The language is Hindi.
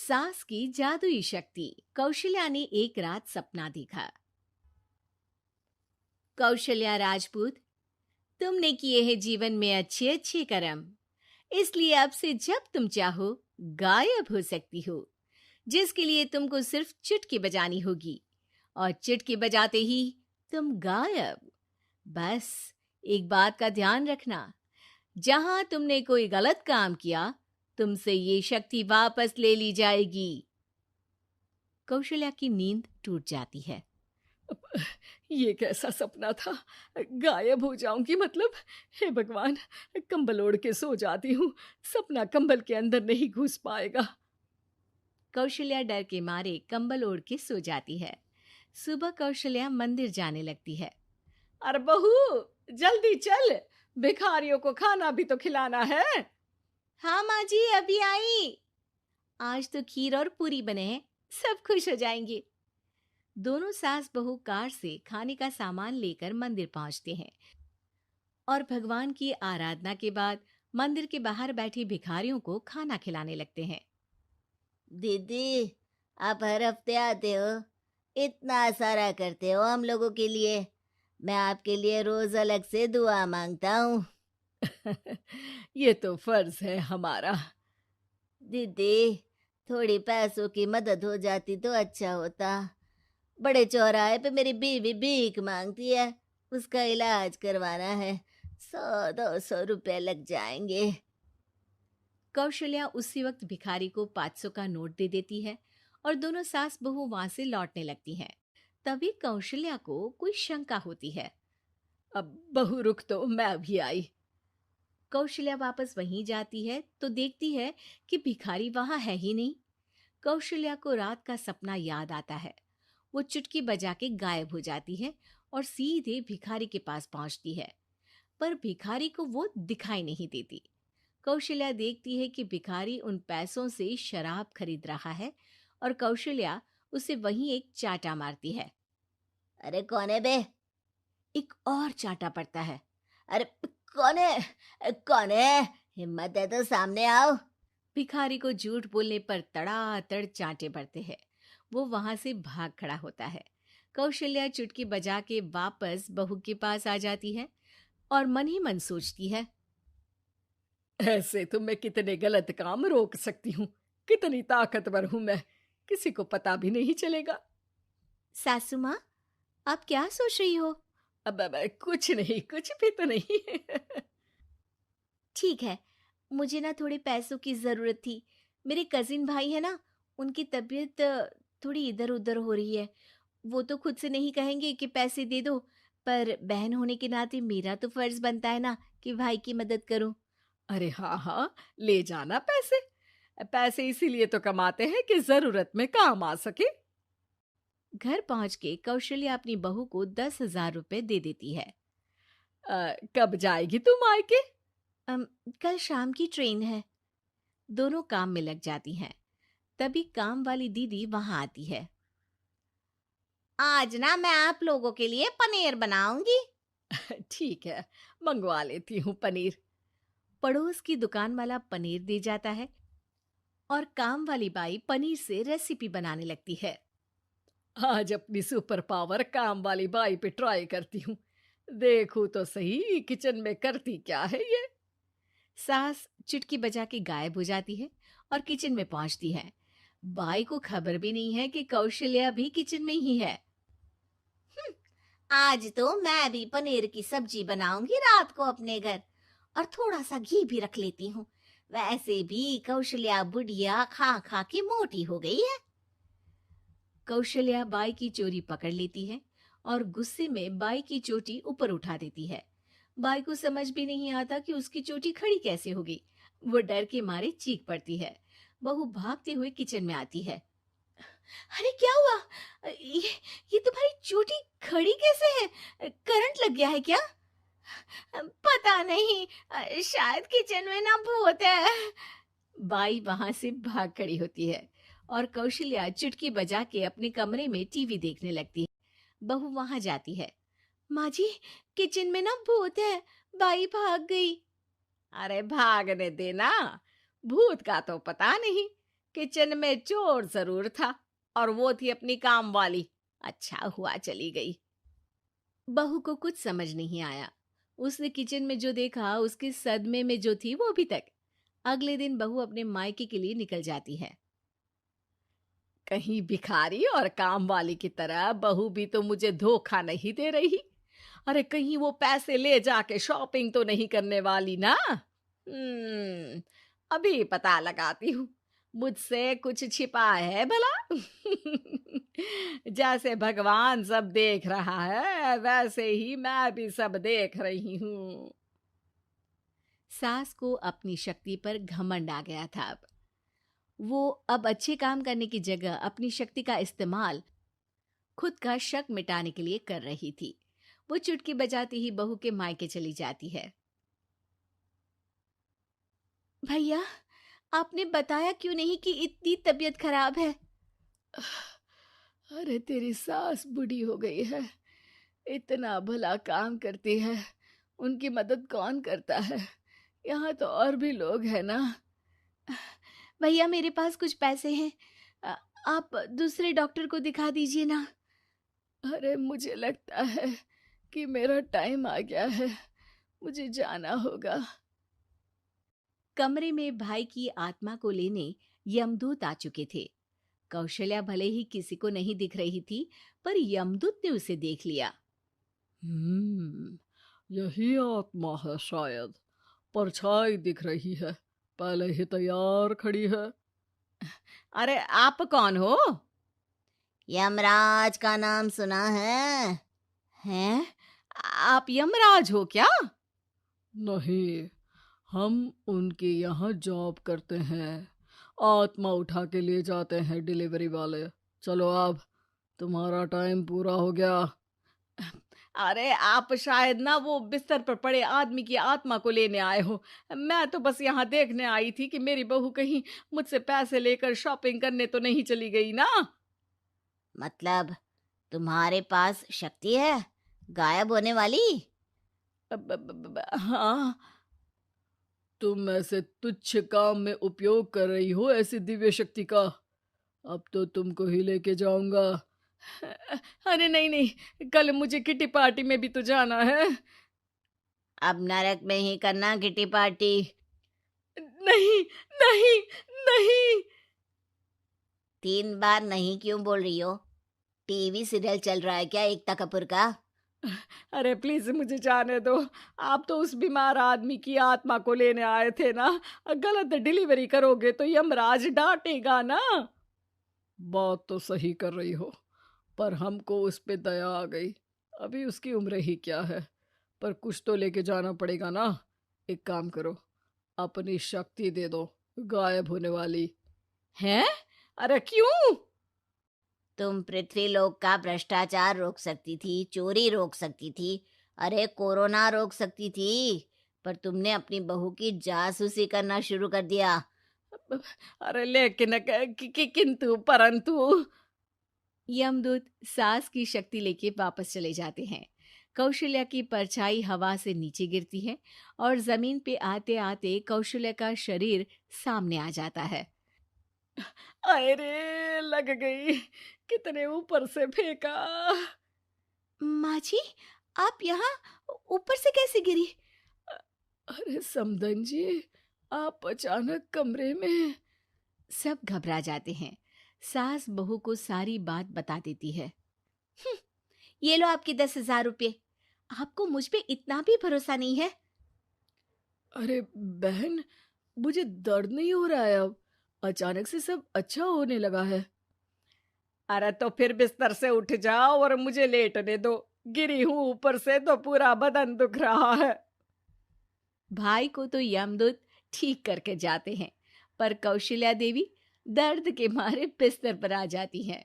सास की जादुई शक्ति। कौशल्या ने एक रात सपना देखा। कौशल्या राजपूत, तुमने किए हैं जीवन में अच्छे अच्छे कर्म, इसलिए अब से जब तुम चाहो गायब हो सकती हो, जिसके लिए तुमको सिर्फ चुटकी बजानी होगी और चुटकी बजाते ही तुम गायब। बस एक बात का ध्यान रखना, जहां तुमने कोई गलत काम किया, तुमसे ये शक्ति वापस ले ली जाएगी। कौशल्या की नींद टूट जाती है। ये कैसा सपना था। गायब हो जाऊंगी मतलब। हे भगवान, कंबल ओढ़ के सो जाती हूँ। सपना कंबल के अंदर नहीं घुस पाएगा। कौशल्या डर के मारे कंबल ओढ़ के सो जाती है। सुबह कौशल्या मंदिर जाने लगती है। अरे बहू, जल्दी चल, भिखारियों को खाना भी तो खिलाना है। हाँ माँ जी, अभी आई। आज तो खीर और पूरी बने हैं, सब खुश हो जाएंगे। दोनों सास बहू कार से खाने का सामान लेकर मंदिर पहुंचते हैं और भगवान की आराधना के बाद मंदिर के बाहर बैठे भिखारियों को खाना खिलाने लगते हैं। दीदी, आप हर हफ्ते आते हो, इतना सारा करते हो हम लोगों के लिए। मैं आपके लिए रोज अलग से दुआ मांगता हूँ। ये तो फर्ज है हमारा। दीदी, थोड़ी पैसों की मदद हो जाती तो अच्छा होता। बड़े चौराहे पे मेरी बीवी भीख मांगती है, उसका इलाज करवाना है। 100-200 रुपए लग जाएंगे। कौशल्या उसी वक्त भिखारी को 500 का नोट दे देती है और दोनों सास बहू वहां से लौटने लगती हैं। तभी कौशल्या को कोई शंका होती है। अब बहू रुक, तो मैं अभी आई। कौशल्या वापस वहीं जाती है तो देखती है कि भिखारी वहां है ही नहीं। कौशल्या को रात का सपना याद आता है। वो चुटकी बजा के गायब हो जाती है और सीधे भिखारी के पास पहुंचती है, पर भिखारी को वो दिखाई नहीं देती। कौशल्या देखती है कि भिखारी उन पैसों से शराब खरीद रहा है और कौशल्या उसे वहीं एक चाटा मारती है। अरे कौन है बे? एक और चाटा पड़ता है। अरे कौन है? कौन है? हिम्मत है तो सामने आओ। भिखारी को झूठ बोलने पर तड़ातड़ चांटे पड़ते हैं। वो वहां से भाग खड़ा होता है। कौशल्या चुटकी बजा के वापस बहू के पास आ जाती है और मन ही मन सोचती है। ऐसे तो मैं कितने गलत काम रोक सकती हूँ। कितनी ताकतवर हूँ मैं, किसी को पता भी नहीं चलेगा। सासू माँ, आप क्या सोच रही हो? अब कुछ नहीं, कुछ भी तो नहीं। ठीक है, मुझे ना थोड़े पैसों की ज़रूरत थी। मेरे कज़िन भाई है ना, उनकी तबीयत थोड़ी इधर-उधर हो रही है। वो तो खुद से नहीं कहेंगे कि पैसे दे दो, पर बहन होने के नाते मेरा तो फ़र्ज़ बनता है ना कि भाई की मदद करूँ। अरे हाँ हाँ, ले जाना पैसे। पैसे इसीलिए तो कमाते हैं कि जरूरत में काम आ सके। घर पहुँच के कौशल्या अपनी बहू को 10,000 रुपए दे देती है। कब जाएगी तू मायके? अम, कल शाम की ट्रेन है। दोनों काम में लग जाती हैं। तभी काम वाली दीदी वहाँ आती है। आज ना मैं आप लोगों के लिए पनीर बनाऊंगी। ठीक है, मंगवा लेती हूँ पनीर। पड़ोस की दुकान वाला पनीर दे जाता है और काम वाली बाई पनीर से रेसिपी बनाने लगती है। आज अपनी सुपर पावर काम वाली बाई पे ट्राई करती हूँ। देखूं तो सही किचन में करती क्या है ये। सास चुटकी बजा के गायब हो जाती है और किचन में पहुंचती है। बाई को खबर भी नहीं है कि कौशल्या भी किचन में ही है। आज तो मैं भी पनीर की सब्जी बनाऊंगी रात को अपने घर, और थोड़ा सा घी भी रख लेती हूँ। वैसे भी कौशल्या बुढ़िया खा खा के मोटी हो गई है। कौशल्या बाई की चोरी पकड़ लेती है और गुस्से में बाई की चोटी ऊपर उठा देती है। बाई को समझ भी नहीं आता कि उसकी चोटी खड़ी कैसे हो गई। वो डर के मारे चीख पड़ती है। बहू भागते हुए किचन में आती है। अरे क्या हुआ? ये तुम्हारी चोटी खड़ी कैसे है? करंट लग गया है क्या? पता नहीं, शायद किचन में ना भूत है। बाई वहां से भाग खड़ी होती है और कौशल्या चुटकी बजा के अपने कमरे में टीवी देखने लगती है। बहू वहां जाती है। माँ जी, किचन में ना भूत है, बाई भाग गई। अरे भागने देना, भूत का तो पता नहीं, किचन में चोर जरूर था और वो थी अपनी काम वाली। अच्छा हुआ चली गई। बहू को कुछ समझ नहीं आया। उसने किचन में जो देखा उसके सदमे में जो थी वो अभी तक। अगले दिन बहू अपने मायके के लिए निकल जाती है। कहीं भिखारी और काम वाली की तरह बहू भी तो मुझे धोखा नहीं दे रही। अरे कहीं वो पैसे ले जाके शॉपिंग तो नहीं करने वाली ना। अभी पता लगाती हूँ। मुझसे कुछ छिपा है भला। जैसे भगवान सब देख रहा है वैसे ही मैं भी सब देख रही हूँ। सास को अपनी शक्ति पर घमंड आ गया था। वो अब अच्छे काम करने की जगह अपनी शक्ति का इस्तेमाल खुद का शक मिटाने के लिए कर रही थी। वो चुटकी बजाती ही बहू के मायके चली जाती है। भैया, आपने बताया क्यों नहीं कि इतनी तबीयत खराब है? अरे तेरी सास बूढ़ी हो गई है, इतना भला काम करती है, उनकी मदद कौन करता है? यहाँ तो और भी लोग हैं ना। भैया, मेरे पास कुछ पैसे हैं। अ, आप दूसरे डॉक्टर को दिखा दीजिए ना। अरे मुझे लगता है कि मेरा टाइम आ गया है, मुझे जाना होगा। कमरे में भाई की आत्मा को लेने यमदूत आ चुके थे। कौशल्या भले ही किसी को नहीं दिख रही थी, पर यमदूत ने उसे देख लिया। यही आत्मा है शायद, परछाई दिख रही है, पहले ही तैयार खड़ी है। अरे आप कौन हो? यमराज का नाम सुना है? हैं? आप यमराज हो क्या? नहीं, हम उनके यहाँ जॉब करते हैं, आत्मा उठा के ले जाते हैं डिलीवरी वाले। चलो अब तुम्हारा टाइम पूरा हो गया। अरे आप शायद ना वो बिस्तर पर पड़े आदमी की आत्मा को लेने आए हो। मैं तो बस यहाँ देखने आई थी कि मेरी बहू कहीं मुझसे पैसे लेकर शॉपिंग करने तो नहीं चली गई ना। मतलब तुम्हारे पास शक्ति है गायब होने वाली? हाँ। तुम ऐसे तुच्छ काम में उपयोग कर रही हो ऐसी दिव्य शक्ति का। अब तो तुमको ही लेके जाऊंगा। अरे नहीं नहीं, कल मुझे किटी पार्टी में भी तो जाना है। अब नरक में ही करना किटी पार्टी। नहीं नहीं नहीं। 3 बार नहीं क्यों बोल रही हो? टीवी सीरियल चल रहा है क्या एकता कपूर का? अरे प्लीज मुझे जाने दो। आप तो उस बीमार आदमी की आत्मा को लेने आए थे ना। गलत डिलीवरी करोगे तो यमराज डांटेगा ना। बात तो सही कर रही हो, पर हमको उस पे दया आ गई। अभी उसकी उम्र ही क्या है, पर कुछ तो लेके जाना पड़ेगा ना। एक काम करो, अपनी शक्ति दे दो, गायब होने वाली। हैं? अरे क्यों? तुम पृथ्वी लोक का भ्रष्टाचार रोक सकती थी, चोरी रोक सकती थी, अरे कोरोना रोक सकती थी, पर तुमने अपनी बहू की जासूसी करना शुरू कर दिया। अरे लेकिन किंतु परंतु। यमदूत सास की शक्ति लेके वापस चले जाते हैं। कौशल्या की परछाई हवा से नीचे गिरती है और जमीन पे आते आते कौशल्या का शरीर सामने आ जाता है। अरे लग गई, कितने ऊपर से फेंका। माँ जी, आप यहाँ ऊपर से कैसे गिरी? अरे समधन जी, आप अचानक कमरे में। सब घबरा जाते हैं। सास बहू को सारी बात बता देती है। ये लो आपके 10,000 रुपये। आपको मुझ पे इतना भी भरोसा नहीं है? अरे बहन, मुझे दर्द नहीं हो रहा है अब, अचानक से सब अच्छा होने लगा है। अरे तो फिर बिस्तर से उठ जाओ और मुझे लेटने दो। गिरी हूं ऊपर से तो पूरा बदन दुख रहा है। भाई को तो यमदूत ठीक करके जाते हैं, पर कौशल्या देवी दर्द के मारे बिस्तर पर आ जाती हैं।